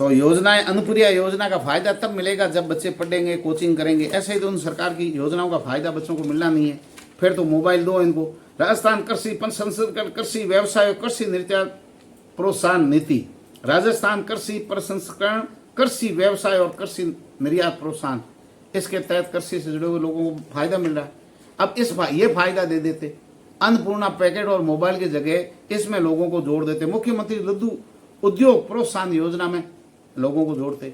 तो योजनाएं, अन्नपूर्णा योजना का फायदा तब मिलेगा जब बच्चे पढ़ेंगे, कोचिंग करेंगे। ऐसे ही तो उन सरकार की योजनाओं का फायदा बच्चों को मिलना नहीं है। फिर तो मोबाइल दो इनको। राजस्थान कृषि प्रसंस्करण, कृषि व्यवसाय, कृषि निर्यात प्रोत्साहन नीति, राजस्थान कृषि प्रसंस्करण, कृषि व्यवसाय और कृषि निर्यात प्रोत्साहन, इसके तहत कृषि से जुड़े हुए लोगों को फायदा मिल रहा है। अब ये फायदा दे देते, अन्नपूर्णा पैकेट और मोबाइल की जगह इसमें लोगों को जोड़ देते। मुख्यमंत्री लघु उद्योग प्रोत्साहन योजना में लोगों को जोड़ते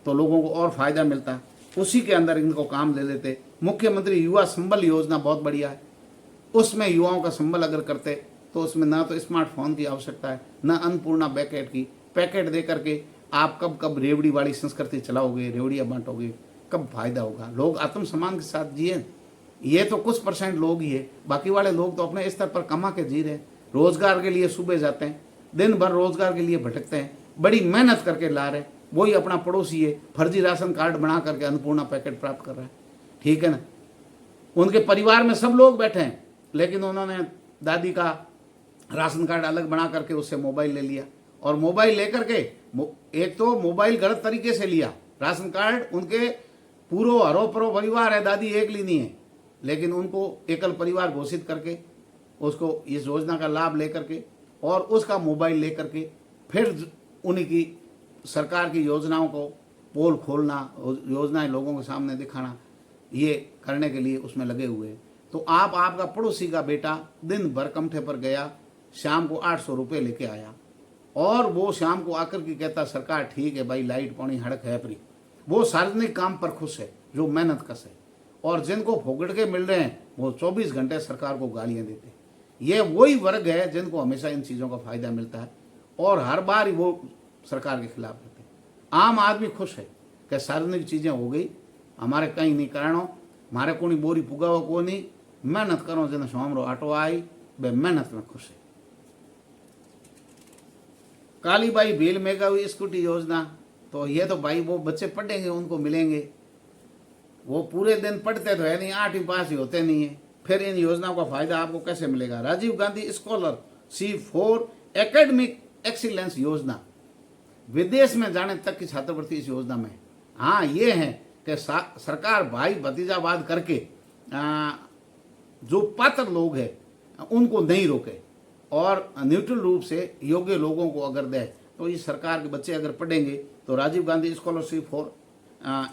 तो लोगों को और फायदा मिलता। उसी के अंदर इनको काम ले लेते। मुख्यमंत्री युवा संबल योजना बहुत बढ़िया है, उसमें युवाओं का संबल अगर करते तो उसमें ना तो स्मार्टफोन की आवश्यकता है, ना अन्नपूर्णा पैकेट की। पैकेट दे करके आप कब कब रेवड़ी वाली संस्कृति चलाओगे, रेवड़ियाँ बांटोगे, कब फायदा होगा? लोग आत्मसम्मान के साथ जिए। ये तो कुछ % लोग ही है, बाकी वाले लोग तो अपने स्तर पर कमा के जी रहे हैं। रोजगार के लिए सुबह जाते हैं, दिन भर रोजगार के लिए भटकते हैं, बड़ी मेहनत करके ला रहे हैं। वही अपना पड़ोसी है, फर्जी राशन कार्ड बना करके अन्नपूर्णा पैकेट प्राप्त कर रहा है, ठीक है ना। उनके परिवार में सब लोग बैठे हैं, लेकिन उन्होंने दादी का राशन कार्ड अलग बना करके उससे मोबाइल ले लिया। और मोबाइल लेकर के एक तो मोबाइल गलत तरीके से लिया, राशन कार्ड उनके पूरो हरो परो परिवार है, दादी एकली नहीं है, लेकिन उनको एकल परिवार घोषित करके उसको इस योजना का लाभ लेकर के और उसका मोबाइल लेकर के फिर उन्हीं की सरकार की योजनाओं को पोल खोलना, योजनाएं लोगों के सामने दिखाना, ये करने के लिए उसमें लगे हुए हैं। तो आपका पड़ोसी का बेटा दिन भर कमठे पर गया, शाम को 800 रुपये लेके आया और वो शाम को आकर के कहता सरकार ठीक है भाई, लाइट पानी हड़क है फ्री। वो सार्वजनिक काम पर खुश है जो मेहनत कश है, और जिनको फोकट के मिल रहे हैं वो 24 घंटे सरकार को गालियां देते हैं। ये वही वर्ग है जिनको हमेशा इन चीज़ों का फायदा मिलता है और हर बार ही वो सरकार के खिलाफ रहते हैं। आम आदमी खुश है कि सार्वजनिक चीज़ें हो गई, हमारे कहीं नहीं करानो, हमारे को नहीं बोरी पुगाओ को नहीं, मेहनत करो जिन हमरो आटो आई, वे मेहनत में खुश है। कालीबाई भील मेघावी स्कूटी योजना, तो ये तो भाई वो बच्चे पढ़ेंगे उनको मिलेंगे, वो पूरे दिन पढ़ते तो है नहीं, 8वीं पास ही होते नहीं है, फिर इन योजनाओं का फायदा आपको कैसे मिलेगा? Rajiv Gandhi scholarship for academic excellence योजना, विदेश में जाने तक की छात्रवृत्ति इस योजना में। हाँ, ये है कि सरकार भाई भतीजावाद करके जो पात्र लोग हैं उनको नहीं रोके और न्यूट्रल रूप से योग्य लोगों को अगर दे, तो इस सरकार के बच्चे अगर पढ़ेंगे तो Rajiv Gandhi scholarship for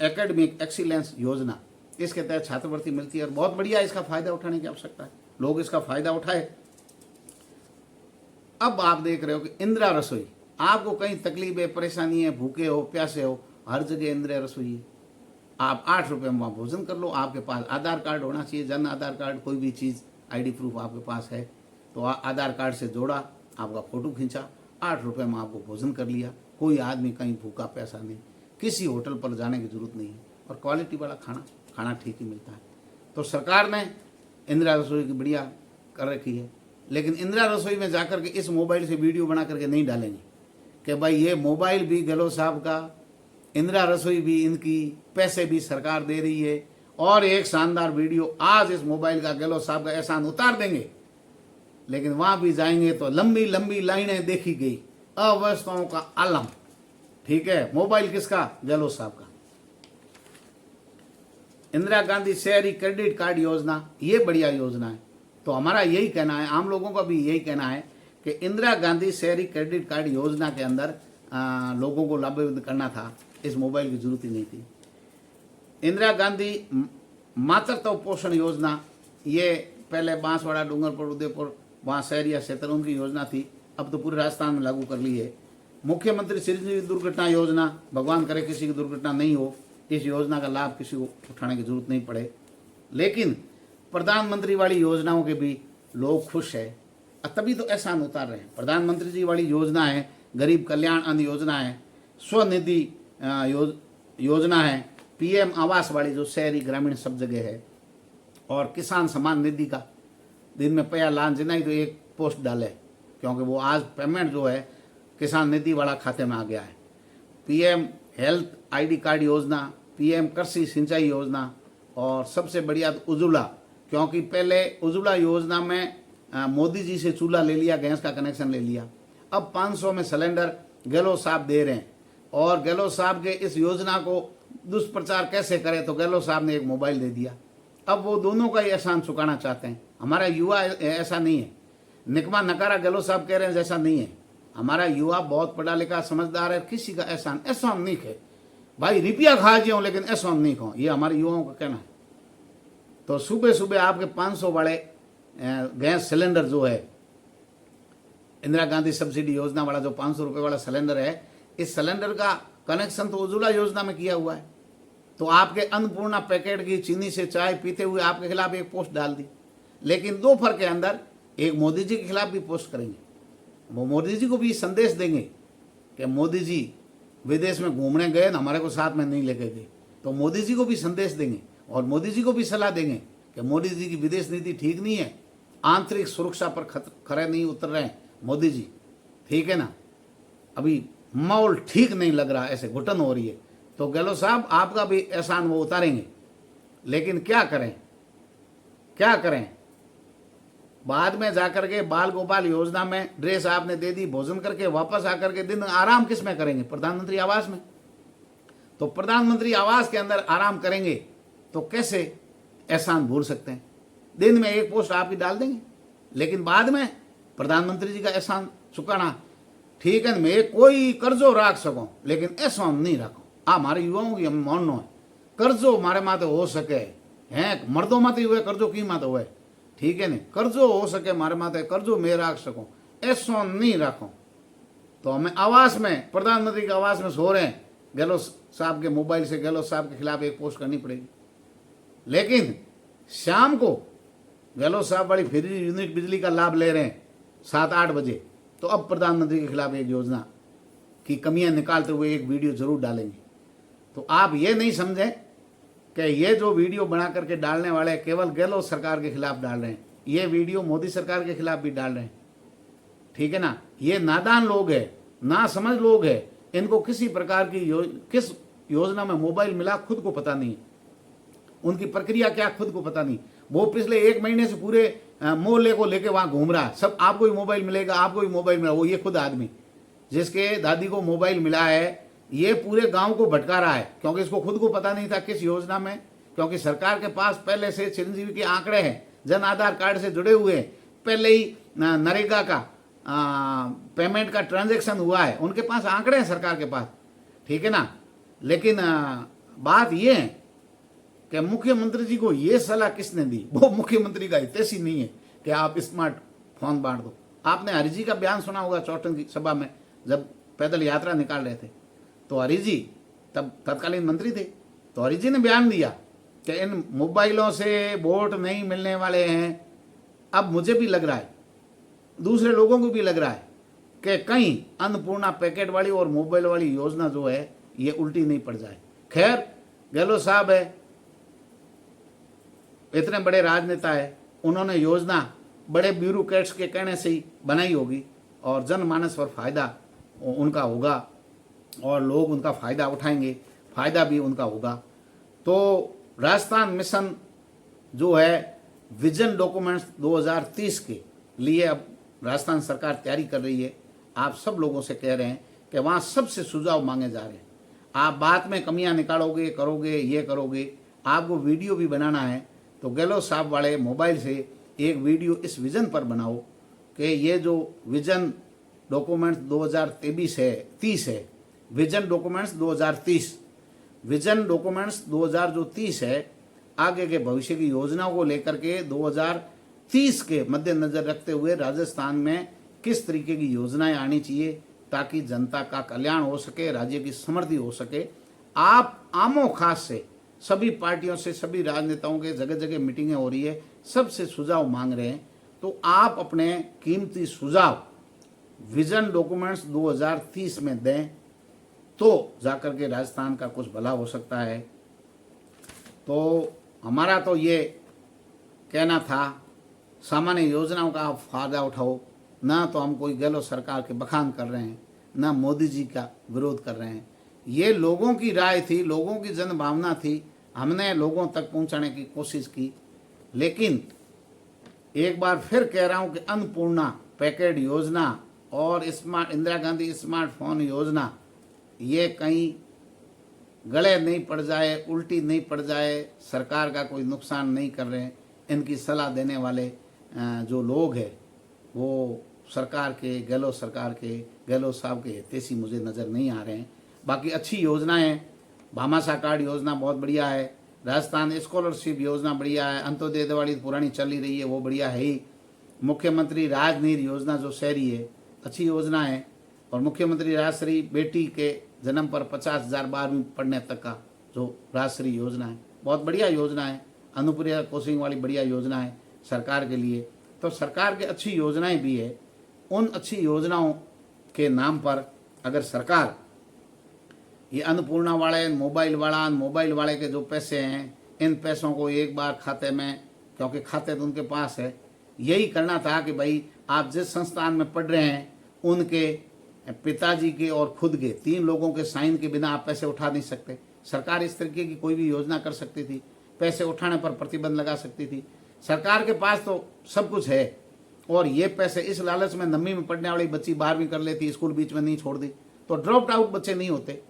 academic excellence योजना, इसके तहत छात्रवृत्ति मिलती है और बहुत बढ़िया, इसका फायदा उठाने की आवश्यकता है, लोग इसका फायदा उठाए। अब आप देख रहे हो कि इंदिरा रसोई, आपको कहीं तकलीफ है, परेशानी है, भूखे हो, प्यासे हो, हर जगह इंदिरा रसोई है। आप 8 रुपये में वहाँ भोजन कर लो। आपके पास आधार कार्ड होना चाहिए, जन आधार कार्ड, कोई भी चीज़ ID प्रूफ आपके पास है तो आधार कार्ड से जोड़ा, आपका फोटो खींचा, 8 रुपये में आपको भोजन कर लिया। कोई आदमी कहीं भूखा प्यासा नहीं, किसी होटल पर जाने की जरूरत नहीं है और क्वालिटी वाला खाना ठीक ही मिलता है। तो सरकार ने इंदिरा रसोई की बढ़िया कर रखी है, लेकिन इंदिरा रसोई में जाकर के इस मोबाइल से वीडियो बना करके नहीं डालेंगे कि भाई ये मोबाइल भी गहलोत साहब का, इंदिरा रसोई भी इनकी, पैसे भी सरकार दे रही है और एक शानदार वीडियो आज इस मोबाइल का गहलोत साहब का एहसान उतार देंगे। लेकिन वहाँ भी जाएंगे तो लंबी लंबी लाइनें देखी गई, अव्यवस्थाओं का आलम, ठीक है। मोबाइल किसका? गहलोत साहब का। इंदिरा गांधी शहरी क्रेडिट कार्ड योजना, ये बढ़िया योजना है। तो हमारा यही कहना है, आम लोगों का भी यही कहना है कि इंदिरा गांधी शहरी क्रेडिट कार्ड योजना के अंदर लोगों को लाभान्वित करना था, इस मोबाइल की जरूरत ही नहीं थी। इंदिरा गांधी मातृत्व पोषण योजना, ये पहले बांसवाड़ा, डूंगरपुर, उदयपुर, वहाँ शहरी या क्षेत्र उनकी योजना थी, अब तो पूरे राजस्थान में लागू कर ली है। मुख्यमंत्री चिरंजीवी दुर्घटना योजना, भगवान करे किसी की दुर्घटना नहीं हो, इस योजना का लाभ किसी को उठाने की जरूरत नहीं पड़े। लेकिन प्रधानमंत्री वाली योजनाओं के भी लोग खुश है, तभी तो एहसान उतार रहे हैं। प्रधानमंत्री जी वाली योजना है, गरीब कल्याण अन्न योजना है, स्वनिधि योजना है, PM आवास वाली जो शहरी ग्रामीण सब जगह है, और किसान सम्मान निधि का दिन में पया लान जिनाई तो एक पोस्ट डाले, क्योंकि वो आज पेमेंट जो है किसान निधि वाला खाते में आ गया है। PM हेल्थ ID कार्ड योजना, PM कृषि सिंचाई योजना, और सबसे बढ़िया तो उज्ज्वला, क्योंकि पहले उज्ज्वला योजना में मोदी जी से चूल्हा ले लिया, गैस का कनेक्शन ले लिया, अब 500 में सिलेंडर गहलोत साहब दे रहे हैं। और गहलोत साहब के इस योजना को दुष्प्रचार कैसे करें, तो गहलोत साहब ने एक मोबाइल दे दिया। अब वो दोनों का ही एहसान चुकाना चाहते हैं। हमारा युवा ऐसा नहीं है, निकमा नकारा गहलोत साहब कह रहे हैं जैसा नहीं है। हमारा युवा बहुत पढ़ा लिखा समझदार है, किसी का एहसान नहीं है भाई, रुपया खा जाऊं लेकिन एहसान नहीं खाओ, ये हमारे युवाओं का कहना है। तो सुबह सुबह आपके 500 वाले गैस सिलेंडर जो है, इंदिरा गांधी सब्सिडी योजना वाला जो 500 रुपये वाला सिलेंडर है, इस सिलेंडर का कनेक्शन तो उज्ज्वला योजना में किया हुआ है। तो आपके अन्नपूर्णा पैकेट की चीनी से चाय पीते हुए आपके खिलाफ एक पोस्ट डाल दी, लेकिन दोपहर के अंदर एक मोदी जी के खिलाफ भी पोस्ट करेंगे। वो मोदी जी को भी संदेश देंगे कि मोदी जी विदेश में घूमने गए ना, हमारे को साथ में नहीं लेके गए। तो मोदी जी को भी संदेश देंगे और मोदी जी को भी सलाह देंगे कि मोदी जी की विदेश नीति ठीक नहीं है, आंतरिक सुरक्षा पर खरे नहीं उतर रहे हैं मोदी जी, ठीक है ना, अभी माहौल ठीक नहीं लग रहा, ऐसे घुटन हो रही है। तो गहलोत साहब आपका भी एहसान वो उतारेंगे, लेकिन क्या करें, क्या करें। बाद में जाकर के बाल गोपाल योजना में ड्रेस आपने दे दी, भोजन करके वापस आकर के दिन आराम किस में करेंगे? प्रधानमंत्री आवास में। तो प्रधानमंत्री आवास के अंदर आराम करेंगे तो कैसे एहसान भूल सकते हैं? दिन में एक पोस्ट आपकी डाल देंगे, लेकिन बाद में प्रधानमंत्री जी का एहसान चुकाना, ठीक है, मैं कोई कर्जो राख सकूं लेकिन एहसान नहीं रखो। हमारे युवाओं की हम मानना है, कर्जो हमारे माथे हो सके हैं, मर्दों माथे हुए कर्जो की माथे हुए, ठीक है नहीं, कर्जो हो सके हमारे माथे, कर्जो मैं राख सकूं, एहसान नहीं रखो। तो हमें आवास में, प्रधानमंत्री के आवास में सो रहे हैं, गहलोत साहब के मोबाइल से गहलोत साहब के खिलाफ एक पोस्ट करनी पड़ेगी। लेकिन शाम को गहलोत साहब बड़ी फ्री यूनिट बिजली का लाभ ले रहे हैं 7-8 बजे, तो अब प्रधानमंत्री के खिलाफ एक योजना की कमियां निकालते हुए एक वीडियो जरूर डालेंगे। तो आप ये नहीं समझें कि ये जो वीडियो बना करके डालने वाले केवल गहलोत सरकार के खिलाफ डाल रहे हैं, ये वीडियो मोदी सरकार के खिलाफ भी डाल रहे हैं, ठीक है ना। ये नादान लोग हैं, ना समझ लोग हैं, इनको किसी प्रकार की किस योजना में मोबाइल मिला खुद को पता नहीं, उनकी प्रक्रिया क्या खुद को पता नहीं। वो पिछले 1 महीने से पूरे मोहल्ले को लेके वहां घूम रहा है, सब आपको ही मोबाइल मिलेगा, आपको ही मोबाइल मिला। वो ये खुद आदमी जिसके दादी को मोबाइल मिला है, ये पूरे गांव को भटका रहा है, क्योंकि इसको खुद को पता नहीं था किस योजना में, क्योंकि सरकार के पास पहले से चिरंजीवी के आंकड़े हैं, जन आधार कार्ड से जुड़े हुए, पहले ही नरेगा का पेमेंट का ट्रांजैक्शन हुआ है, उनके पास आंकड़े हैं सरकार के पास, ठीक है ना। लेकिन बात ये है कि मुख्यमंत्री जी को ये सलाह किसने दी? वो मुख्यमंत्री का हितैषी ही नहीं है कि आप स्मार्ट फोन बांट दो। आपने हरि जी का बयान सुना होगा चौटन की सभा में, जब पैदल यात्रा निकाल रहे थे, तो हरि जी तब तत्कालीन मंत्री थे, तो हरि जी ने बयान दिया कि इन मोबाइलों से वोट नहीं मिलने वाले हैं। अब मुझे भी लग रहा है, दूसरे लोगों को भी लग रहा है कि कहीं अन्नपूर्णा पैकेट वाली और मोबाइल वाली योजना जो है ये उल्टी नहीं पड़ जाए। खैर, गहलोत साहब है, इतने बड़े राजनेता है, उन्होंने योजना बड़े ब्यूरोक्रेट्स के कहने से ही बनाई होगी और जनमानस पर फायदा उनका होगा और लोग उनका फायदा उठाएंगे, फायदा भी उनका होगा। तो राजस्थान मिशन जो है विजन डॉक्यूमेंट्स 2030 के लिए अब राजस्थान सरकार तैयारी कर रही है। आप सब लोगों से कह रहे हैं कि वहाँ सबसे सुझाव मांगे जा रहे हैं। आप बात में कमियां निकालोगे, करोगे, ये करोगे, आपको वीडियो भी बनाना है तो गहलोत साहब वाले मोबाइल से एक वीडियो इस विजन पर बनाओ कि ये जो विजन डॉक्यूमेंट्स 2023 है, 30 है, विजन डॉक्यूमेंट्स 2030, विजन डॉक्यूमेंट्स 2030 है, आगे के भविष्य की योजनाओं को लेकर के 2030 के मद्देनजर रखते हुए राजस्थान में किस तरीके की योजनाएं आनी चाहिए ताकि जनता का कल्याण हो सके, राज्य की समृद्धि हो सके। आप आमो खास से सभी पार्टियों से, सभी राजनेताओं के जगह जगह मीटिंगें हो रही है, सबसे सुझाव मांग रहे हैं, तो आप अपने कीमती सुझाव विजन डॉक्यूमेंट्स 2030 में दें तो जाकर के राजस्थान का कुछ भला हो सकता है। तो हमारा तो ये कहना था, सामान्य योजनाओं का आप फायदा उठाओ, ना तो हम कोई गहलोत सरकार के बखान कर रहे हैं, ना मोदी जी का विरोध कर रहे हैं। ये लोगों की राय थी, लोगों की जन भावना थी, हमने लोगों तक पहुंचाने की कोशिश की। लेकिन एक बार फिर कह रहा हूं कि अन्नपूर्णा पैकेट योजना और स्मार्ट इंदिरा गांधी स्मार्टफोन योजना ये कहीं गले नहीं पड़ जाए, उल्टी नहीं पड़ जाए, सरकार का कोई नुकसान नहीं कर रहे हैं। इनकी सलाह देने वाले जो लोग हैं वो सरकार के, गहलोत साहब के हितैषी मुझे नज़र नहीं आ रहे हैं। बाकी अच्छी योजनाएं, भामाशाह कार्ड योजना बहुत बढ़िया है, राजस्थान स्कॉलरशिप योजना बढ़िया है, अंत्योदय दिवाली पुरानी चल ही रही है वो बढ़िया है ही, मुख्यमंत्री राजनीर योजना जो शहरी है अच्छी योजना है, और मुख्यमंत्री राजश्री बेटी के जन्म पर 50,000 12वीं पढ़ने तक का जो राजश्री योजना है बहुत बढ़िया योजना है, अनुप्रिया कोचिंग वाली बढ़िया योजना है सरकार के लिए। तो सरकार की अच्छी योजनाएं भी है, उन अच्छी योजनाओं के नाम पर अगर सरकार ये अन्नपूर्णा वाले, मोबाइल वाले के जो पैसे हैं, इन पैसों को एक बार खाते में, क्योंकि खाते तो उनके पास है, यही करना था कि भाई आप जिस संस्थान में पढ़ रहे हैं उनके पिताजी के और खुद के 3 लोगों के साइन के बिना आप पैसे उठा नहीं सकते। सरकार इस तरीके की कोई भी योजना कर सकती थी, पैसे उठाने पर प्रतिबंध लगा सकती थी। सरकार के पास तो सब कुछ है, और ये पैसे इस लालच में 9वीं में पढ़ने वाली बच्ची 12वीं कर लेती, स्कूल बीच में नहीं छोड़ दी तो ड्रॉप आउट बच्चे नहीं होते,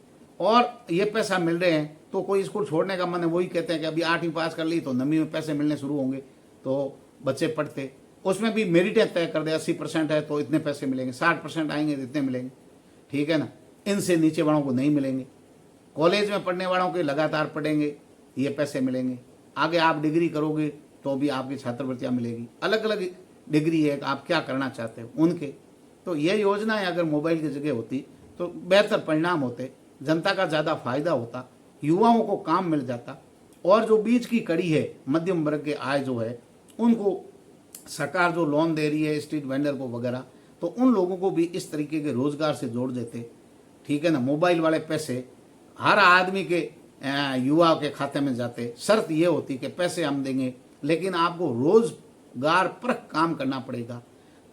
और ये पैसा मिल रहे हैं तो कोई स्कूल छोड़ने का मन है, वही कहते हैं कि अभी 8वीं पास कर ली तो 9वीं में पैसे मिलने शुरू होंगे तो बच्चे पढ़ते। उसमें भी मेरिटें तय कर दे, 80% है तो इतने पैसे मिलेंगे, 60% आएंगे तो इतने मिलेंगे, ठीक है ना, इनसे नीचे वालों को नहीं मिलेंगे। कॉलेज में पढ़ने वालों के लगातार पढ़ेंगे ये पैसे मिलेंगे, आगे आप डिग्री करोगे तो भी आपकी छात्रवृत्तियाँ मिलेगी, अलग अलग डिग्री है आप क्या करना चाहते हो उनके। तो ये योजनाएं अगर मोबाइल की जगह होती तो बेहतर परिणाम होते, जनता का ज़्यादा फायदा होता, युवाओं को काम मिल जाता, और जो बीच की कड़ी है मध्यम वर्ग के आय जो है उनको सरकार जो लोन दे रही है स्ट्रीट वेंडर को वगैरह, तो उन लोगों को भी इस तरीके के रोजगार से जोड़ देते, ठीक है ना। मोबाइल वाले पैसे हर आदमी के युवा के खाते में जाते। शर्त ये होती कि पैसे हम देंगे लेकिन आपको रोजगार पर काम करना पड़ेगा,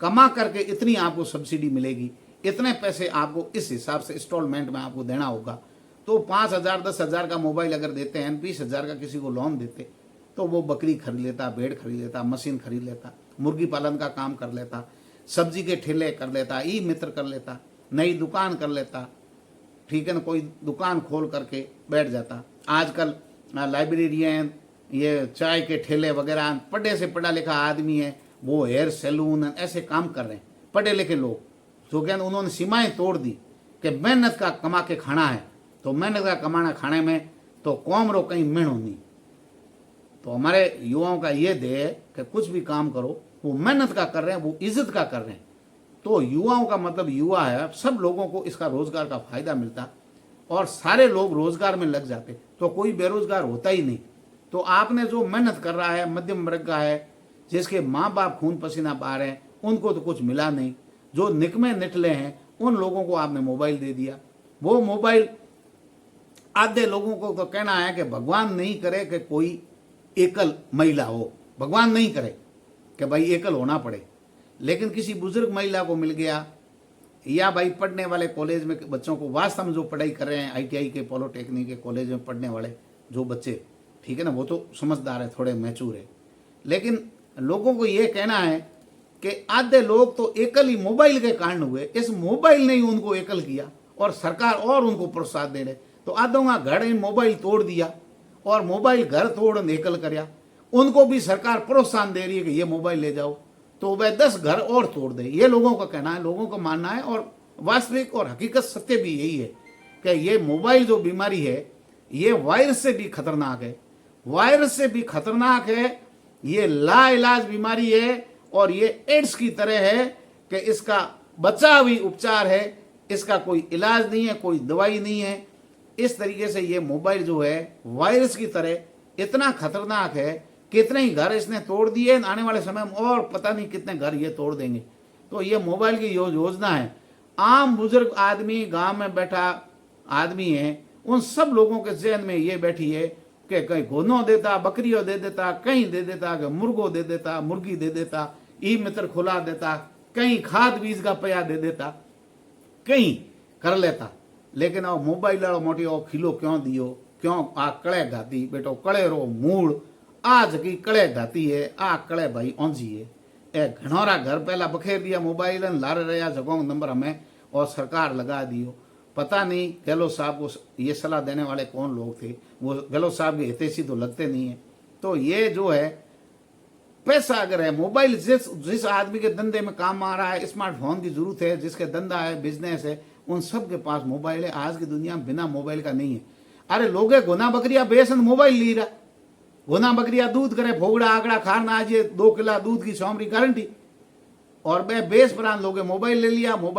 कमा करके इतनी आपको सब्सिडी मिलेगी, इतने पैसे आपको इस हिसाब से इंस्टॉलमेंट में आपको देना होगा। तो 5,000 10,000 का मोबाइल अगर देते हैं, 20,000 का किसी को लोन देते तो वो बकरी खरीद लेता, भेड़ खरीद लेता, मशीन खरीद लेता, मुर्गी पालन का काम कर लेता, सब्जी के ठेले कर लेता, ई मित्र कर लेता, नई दुकान कर लेता, ठीक है ना, कोई दुकान खोल करके बैठ जाता। आजकल लाइब्रेरियन, ये चाय के ठेले वगैरह, पढ़े से पढ़ा लिखा आदमी है वो हेयर सैलून ऐसे काम कर रहे हैं, पढ़े लिखे लोग, जो क्या उन्होंने सीमाएं तोड़ दी कि मेहनत का कमा के खाना है, तो मेहनत का कमाना खाने में तो कौम रो कहीं मेहनो नहीं। तो हमारे युवाओं का ये ध्येय है कि कुछ भी काम करो वो मेहनत का कर रहे हैं, वो इज्जत का कर रहे हैं। तो युवाओं का मतलब युवा है, सब लोगों को इसका रोजगार का फायदा मिलता और सारे लोग रोजगार में लग जाते तो कोई बेरोजगार होता ही नहीं। तो आपने जो मेहनत कर रहा है, मध्यम वर्ग का है, जिसके माँ बाप खून पसीना पा रहे हैं, उनको तो कुछ मिला नहीं। जो निकमे निकले हैं उन लोगों को आपने मोबाइल दे दिया। वो मोबाइल आधे लोगों को तो कहना है कि भगवान नहीं करे कि कोई एकल महिला हो, भगवान नहीं करे कि भाई एकल होना पड़े, लेकिन किसी बुजुर्ग महिला को मिल गया, या भाई पढ़ने वाले कॉलेज में बच्चों को, वास्तव में जो पढ़ाई कर रहे हैं ITI के, पॉलिटेक्निक के कॉलेज में पढ़ने वाले जो बच्चे, ठीक है ना, वो तो समझदार है, थोड़े मैच्योर है। लेकिन लोगों को ये कहना है कि आधे लोग तो एकल ही मोबाइल के कारण हुए, इस मोबाइल ने ही उनको एकल किया और सरकार और उनको प्रोत्साहन दे रहे। तो आधों का घर इन मोबाइल तोड़ दिया और मोबाइल घर तोड़ एकल करया, उनको भी सरकार प्रोत्साहन दे रही है कि ये मोबाइल ले जाओ, तो वह 10 घर और तोड़ दे। ये लोगों का कहना है, लोगों का मानना है, और वास्तविक और हकीकत सत्य भी यही है कि ये मोबाइल जो बीमारी है ये वायरस से भी खतरनाक है, वायरस से भी खतरनाक है। ये लाइलाज बीमारी है और ये एड्स की तरह है कि इसका बचावी उपचार है, इसका कोई इलाज नहीं है, कोई दवाई नहीं है। इस तरीके से ये मोबाइल जो है वायरस की तरह इतना खतरनाक है, कितने ही घर इसने तोड़ दिए, आने वाले समय में और पता नहीं कितने घर ये तोड़ देंगे। तो ये मोबाइल की योजना है, आम बुजुर्ग आदमी, गांव में बैठा आदमी है, उन सब लोगों के जहन में ये बैठी है कि कहीं घोनो देता, बकरियों दे देता, कहीं दे देता, कि मुर्गो दे देता, मुर्गी दे देता, ई मित्र खुला देता, कहीं खाद बीज का पया दे देता, कहीं कर लेता। लेकिन अब मोबाइल वालों मोटी और खिलो क्यों दियो, क्यों आ कड़े घाती बेटो, कड़े रो मूड़ आज की कड़े घाती है, आ कड़े भाई औंजी है। ए घणोरा घर पहला बखेर दिया मोबाइल, लारे रहा जगहों नंबर हमें और सरकार लगा दियो। पता नहीं गहलोत साहब को ये सलाह देने वाले कौन लोग थे। वो गहलोत साहब के हितैषी तो लगते नहीं है। तो ये जो है पैसा अगर है, मोबाइल जिस आदमी के धंधे में काम आ रहा है, स्मार्टफोन की जरूरत है, जिसके धंधा है, बिजनेस है, उन सब के पास मोबाइल है। आज की दुनिया में बिना मोबाइल का नहीं है। अरे लोग गोना बकरिया बेसन मोबाइल ली रहा, गोना बकरिया दूध करे, भोगड़ा आगड़ा खाना आज 2 किलो दूध की सौमरी गारंटी, और बे बेस प्रांत लोग मोबाइल ले लिया। मोबाइल